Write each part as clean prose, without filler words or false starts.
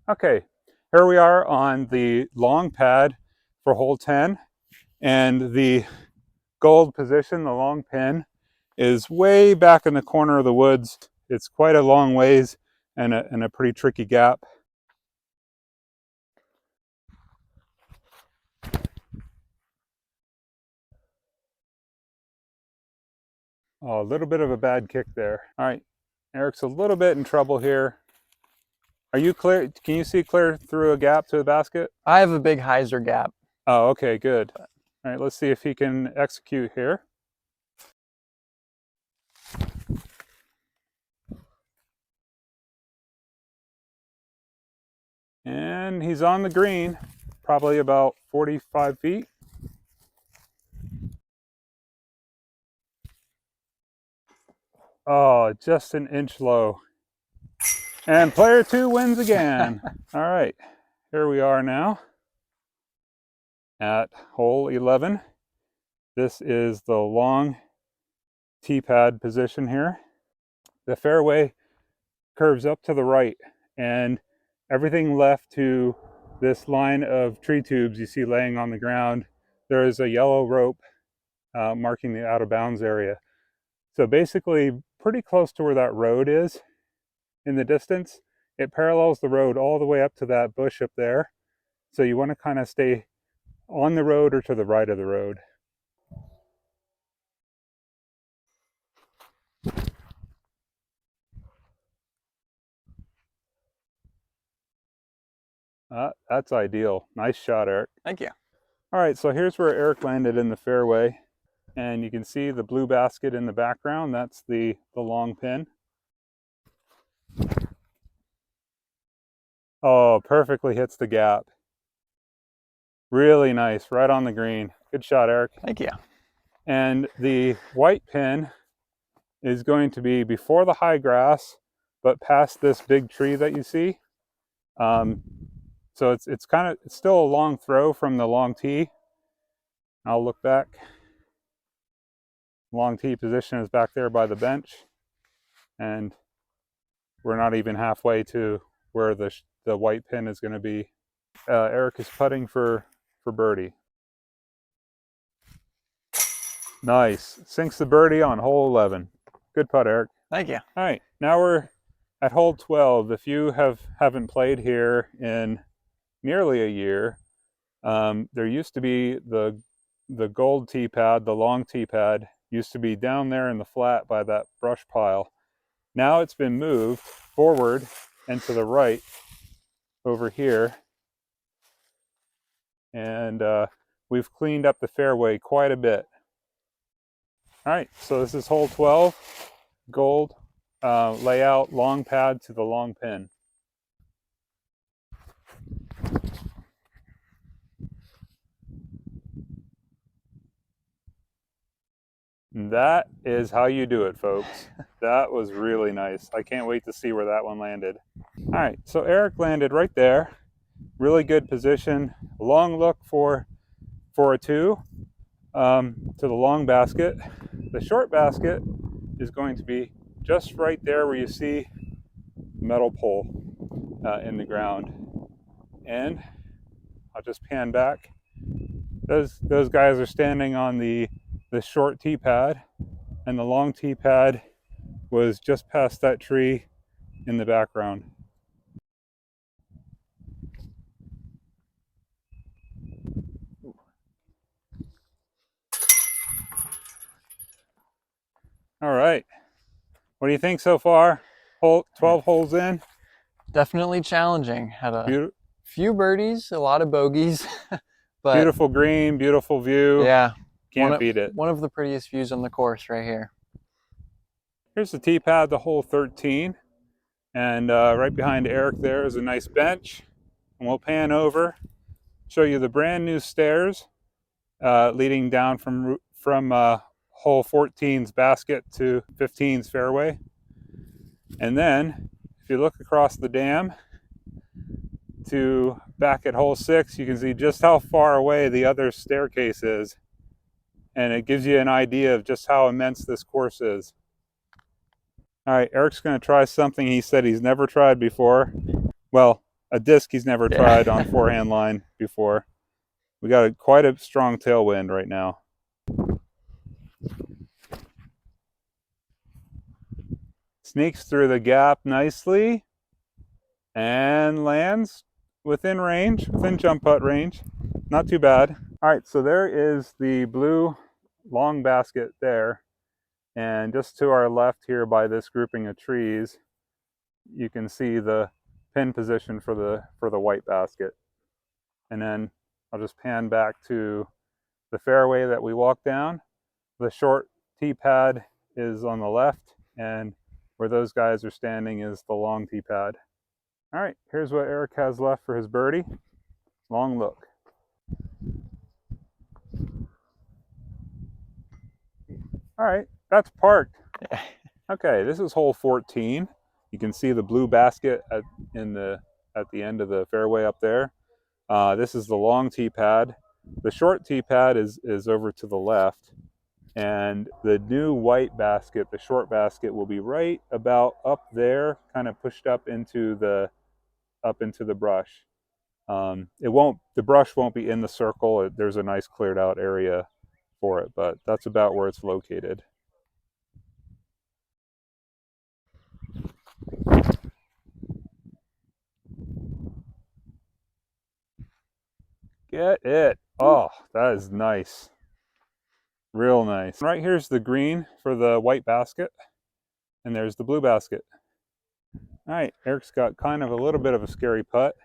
Okay, here we are on the long pad for hole 10, and the gold position, the long pin, is way back in the corner of the woods. It's quite a long ways and a pretty tricky gap. Oh, a little bit of a bad kick there. All right, Eric's a little bit in trouble here. Are you clear? Can you see clear through a gap to the basket? I have a big hyzer gap. Oh, okay, good. All right, let's see if he can execute here. And he's on the green, probably about 45 feet. Oh, just an inch low. And player 2 wins again. All right, here we are now at hole 11. This is the long tee pad position here. The fairway curves up to the right, and everything left to this line of tree tubes you see laying on the ground, there is a yellow rope marking the out of bounds area. So basically pretty close to where that road is in the distance. It parallels the road all the way up to that bush up there. So you want to kind of stay on the road or to the right of the road. That's ideal. Nice shot, Eric. Thank you. All right, so here's where Eric landed in the fairway. And you can see the blue basket in the background. That's the long pin. Oh, perfectly hits the gap. Really nice, right on the green. Good shot, Eric. Thank you. And the white pin is going to be before the high grass, but past this big tree that you see. So it's still a long throw from the long tee. I'll look back. Long tee position is back there by the bench, and we're not even halfway to where the white pin is going to be. Eric is putting for birdie. Nice. Sinks the birdie on hole 11. Good putt, Eric. Thank you. All right, now we're at hole 12. If you haven't played here in nearly a year, there used to be the gold tee pad, the long tee pad, used to be down there in the flat by that brush pile. Now it's been moved forward and to the right over here. And we've cleaned up the fairway quite a bit. All right, so this is hole 12, gold layout, long pad to the long pin. That is how you do it, folks. That was really nice. I can't wait to see where that one landed. All right, so Eric landed right there. Really good position. Long look for a 2 to the long basket. The short basket is going to be just right there where you see metal pole in the ground. And I'll just pan back. Those guys are standing on the short tee pad, and the long tee pad was just past that tree in the background. All right, what do you think so far? 12 holes in? Definitely challenging. Had a few birdies, a lot of bogeys. But beautiful green, beautiful view. Yeah. Can't beat it. One of the prettiest views on the course right here. Here's the tee pad, the hole 13. And right behind Eric there is a nice bench. And we'll pan over, show you the brand new stairs leading down from hole 14's basket to 15's fairway. And then if you look across the dam to back at hole 6, you can see just how far away the other staircase is. and it gives you an idea of just how immense this course is. All right, Eric's going to try something he said he's never tried before. Well, a disc he's never tried on forehand line before. We got quite a strong tailwind right now. Sneaks through the gap nicely and lands within range, within jump putt range. Not too bad. All right, so there is the blue long basket there. And just to our left here by this grouping of trees, you can see the pin position for the white basket. And then I'll just pan back to the fairway that we walked down. The short tee pad is on the left, and where those guys are standing is the long tee pad. All right, here's what Eric has left for his birdie. Long look. All right, that's parked. Okay, this is hole 14. You can see the blue basket at the end of the fairway up there. This is the long tee pad. The short tee pad is over to the left, and the new white basket, the short basket, will be right about up there, kind of pushed up into the brush. The brush won't be in the circle. There's a nice cleared out area for it, but that's about where it's located. Get it. Oh, that is nice. Real nice. Right here's the green for the white basket, and there's the blue basket. All right, Eric's got kind of a little bit of a scary putt.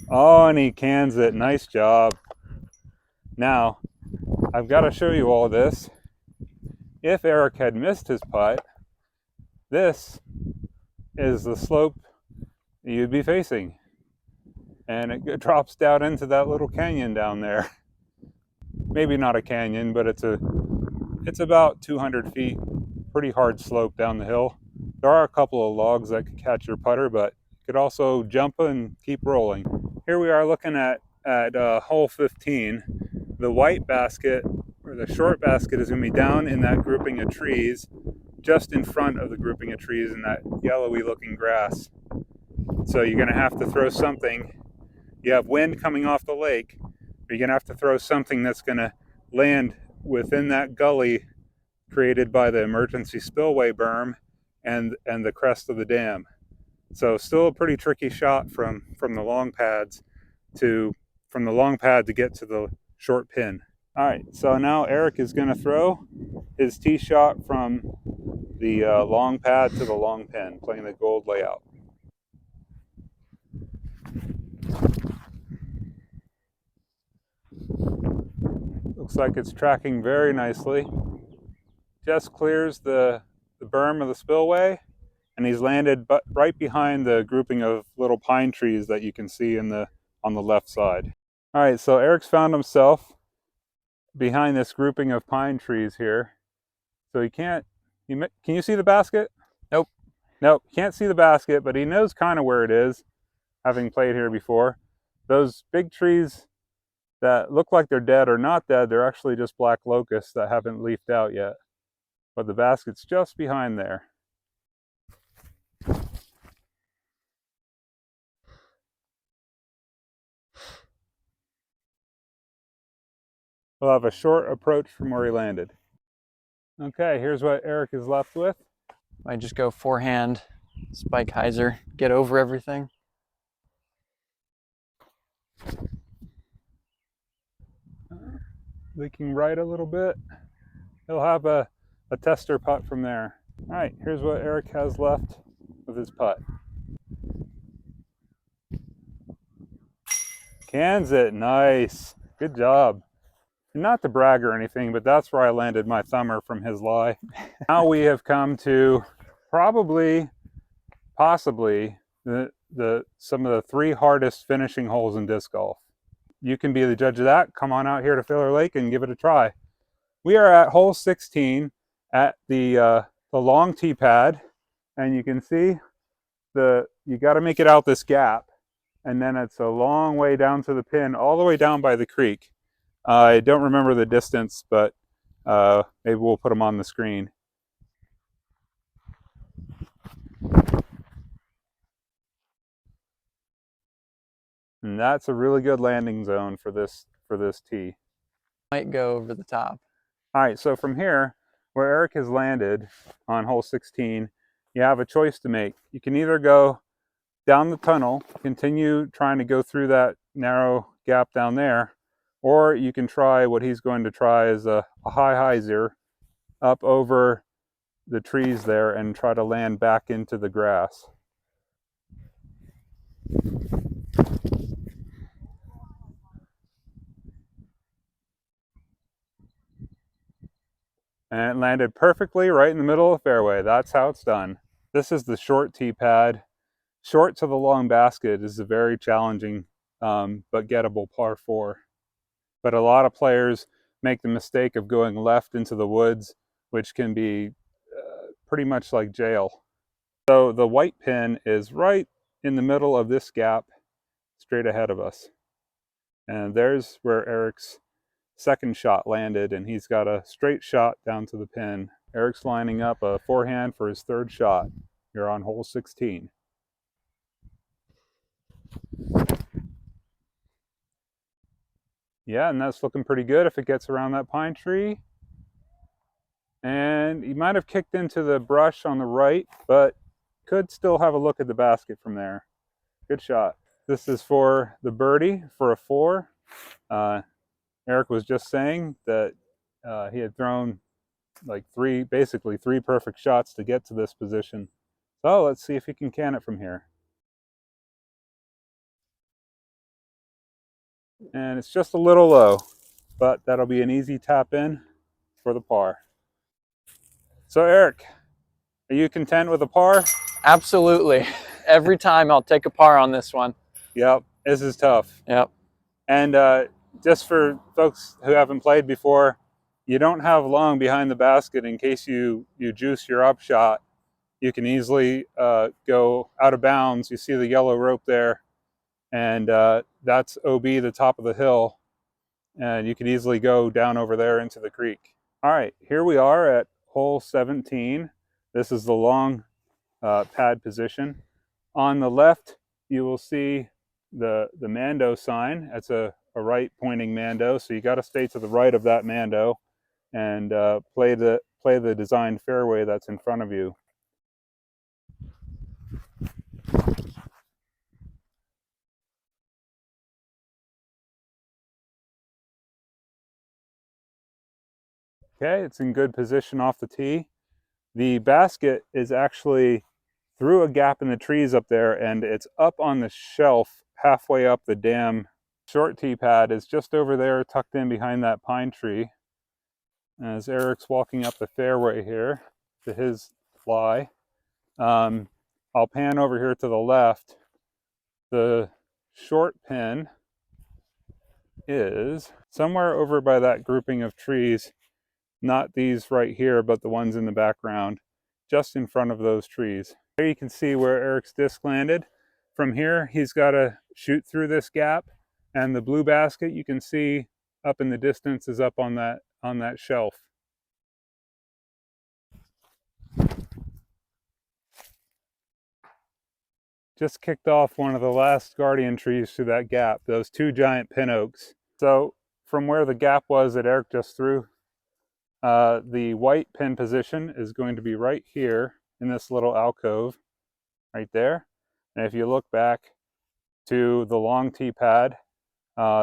Oh, and he cans it. Nice job. Now, I've got to show you all this. If Eric had missed his putt, this is the slope you'd be facing. And it drops down into that little canyon down there. Maybe not a canyon, but it's about 200 feet. Pretty hard slope down the hill. There are a couple of logs that could catch your putter, but you could also jump and keep rolling. Here we are looking at hole 15. The white basket, or the short basket, is going to be down in that grouping of trees, just in front of the grouping of trees in that yellowy looking grass. So you're going to have to throw something. You have wind coming off the lake, but you're going to have to throw something that's going to land within that gully created by the emergency spillway berm and the crest of the dam. So still a pretty tricky shot from the long pads from the long pad to get to the short pin. All right, so now Eric is going to throw his tee shot from the long pad to the long pin, playing the gold layout. Looks like it's tracking very nicely. Just clears the berm of the spillway, and he's landed right behind the grouping of little pine trees that you can see on the left side. All right, so Eric's found himself behind this grouping of pine trees here. So can you see the basket? Nope. Nope, can't see the basket, but he knows kind of where it is, having played here before. Those big trees that look like they're dead are not dead. They're actually just black locusts that haven't leafed out yet. But the basket's just behind there. We'll have a short approach from where he landed. Okay, here's what Eric is left with. Might just go forehand, spike hyzer, get over everything. Leaking right a little bit. He'll have a tester putt from there. All right, here's what Eric has left with his putt. Cans it, nice. Good job. Not to brag or anything, but that's where I landed my thumber from his lie. Now we have come to possibly some of the 3 hardest finishing holes in disc golf. You can be the judge of that. Come on out here to Faylor Lake and give it a try. We are at hole 16 at the long tee pad, and you can see you got to make it out this gap, and then it's a long way down to the pin, all the way down by the creek. I don't remember the distance, but maybe we'll put them on the screen. And that's a really good landing zone for this tee. Might go over the top. All right, so from here, where Eric has landed on hole 16, you have a choice to make. You can either go down the tunnel, continue trying to go through that narrow gap down there, or you can try what he's going to try as a high hyzer up over the trees there and try to land back into the grass. And it landed perfectly right in the middle of the fairway. That's how it's done. This is the short tee pad. Short to the long basket is a very challenging but gettable par 4. But a lot of players make the mistake of going left into the woods, which can be pretty much like jail. So the white pin is right in the middle of this gap, straight ahead of us. And there's where Eric's second shot landed, and he's got a straight shot down to the pin. Eric's lining up a forehand for his third shot. You're on hole 16. Yeah, and that's looking pretty good if it gets around that pine tree. And he might have kicked into the brush on the right, but could still have a look at the basket from there. Good shot. This is for the birdie for a 4. Eric was just saying that he had thrown like basically three perfect shots to get to this position. So let's see if he can it from here. And it's just a little low, but that'll be an easy tap in for the par. So Eric, are you content with a par? Absolutely. Every time I'll take a par on this one. Yep, this is tough. Yep. And just for folks who haven't played before, you don't have long behind the basket in case you juice your upshot. You can easily go out of bounds. You see the yellow rope there, and that's OB, the top of the hill. And you can easily go down over there into the creek. All right, here we are at hole 17. This is the long pad position. On the left, you will see the Mando sign. That's a right pointing Mando, so you got to stay to the right of that Mando and play the designed fairway that's in front of you. Okay, it's in good position off the tee. The basket is actually through a gap in the trees up there, and it's up on the shelf halfway up the dam. Short tee pad is just over there, tucked in behind that pine tree. As Eric's walking up the fairway here to his lie, I'll pan over here to the left. The short pin is somewhere over by that grouping of trees. Not these right here, but the ones in the background, just in front of those trees. There you can see where Eric's disc landed. From here, he's got to shoot through this gap, and the blue basket you can see up in the distance is up on that shelf. Just kicked off one of the last guardian trees through that gap, those 2 giant pin oaks. So from where the gap was that Eric just threw, the white pin position is going to be right here in this little alcove right there. And if you look back to the long tee pad,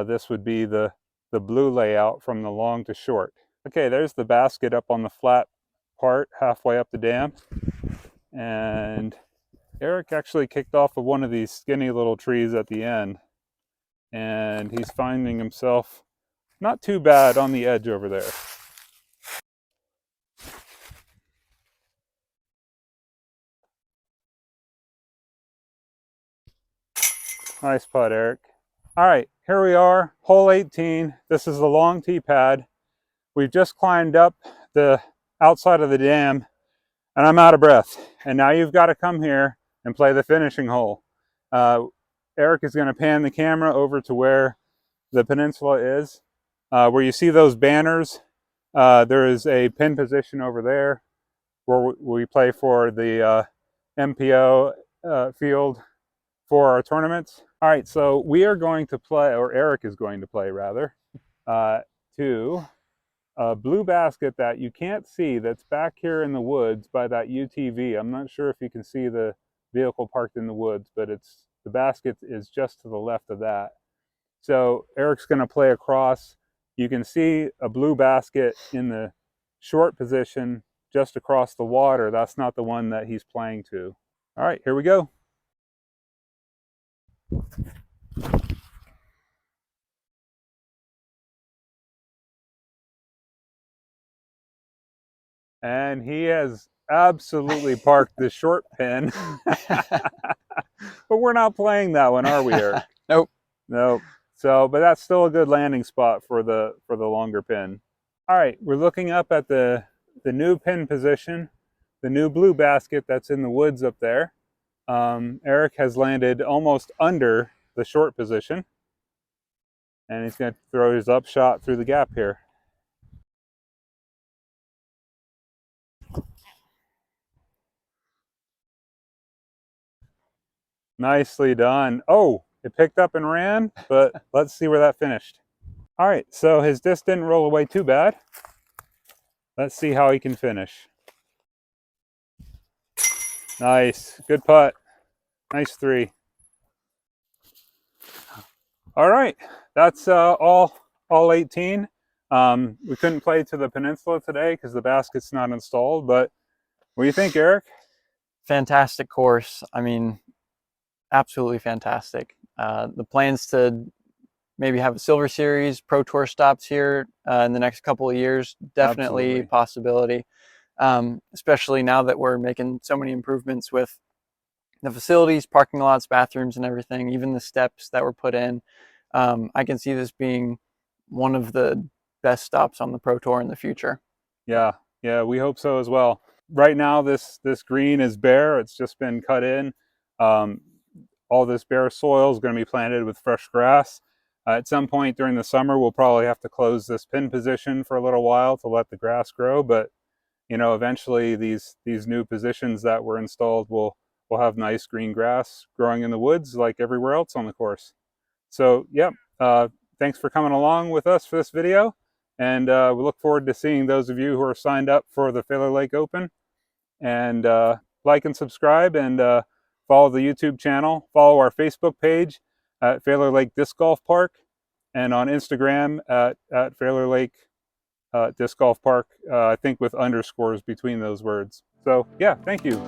this would be the blue layout from the long to short. Okay, there's the basket up on the flat part halfway up the dam. And Eric actually kicked off of one of these skinny little trees at the end. And he's finding himself not too bad on the edge over there. Nice putt, Eric. All right, here we are, hole 18. This is the long tee pad. We've just climbed up the outside of the dam, and I'm out of breath. And now you've got to come here and play the finishing hole. Eric is going to pan the camera over to where the peninsula is. Where you see those banners, there is a pin position over there where we play for the MPO field for our tournaments. All right, so we are going to play, or Eric is going to play rather, to a blue basket that you can't see that's back here in the woods by that UTV. I'm not sure if you can see the vehicle parked in the woods, but the basket is just to the left of that. So Eric's going to play across. You can see a blue basket in the short position just across the water. That's not the one that he's playing to. All right, here we go. And he has absolutely parked the short pin. But we're not playing that one, are we, Eric? Nope. Nope. So, but that's still a good landing spot for the longer pin. All right, we're looking up at the new pin position, the new blue basket that's in the woods up there. Eric has landed almost under the short position, and he's going to throw his upshot through the gap here. Nicely done. Oh, it picked up and ran, but let's see where that finished. All right, so his disc didn't roll away too bad. Let's see how he can finish. Nice, good putt. Nice three. All right, that's all 18. We couldn't play to the peninsula today because the basket's not installed, but what do you think, Eric? Fantastic course. I mean, absolutely fantastic. The plans to maybe have a Silver Series Pro Tour stops here in the next couple of years, definitely Absolutely. possibility, especially now that we're making so many improvements with the facilities, parking lots, bathrooms, and everything, even the steps that were put in. I can see this being one of the best stops on the Pro Tour in the future. Yeah, we hope so as well. Right now, this green is bare. It's just been cut in. All this bare soil is going to be planted with fresh grass. At some point during the summer, we'll probably have to close this pin position for a little while to let the grass grow. But you know, eventually these new positions that were installed will have nice green grass growing in the woods like everywhere else on the course. So, yeah, thanks for coming along with us for this video. And we look forward to seeing those of you who are signed up for the Faylor Lake Open. And like and subscribe, and follow the YouTube channel. Follow our Facebook page at Faylor Lake Disc Golf Park, and on Instagram at Faylor Lake Disc Golf Park, I think with underscores between those words. So yeah, thank you.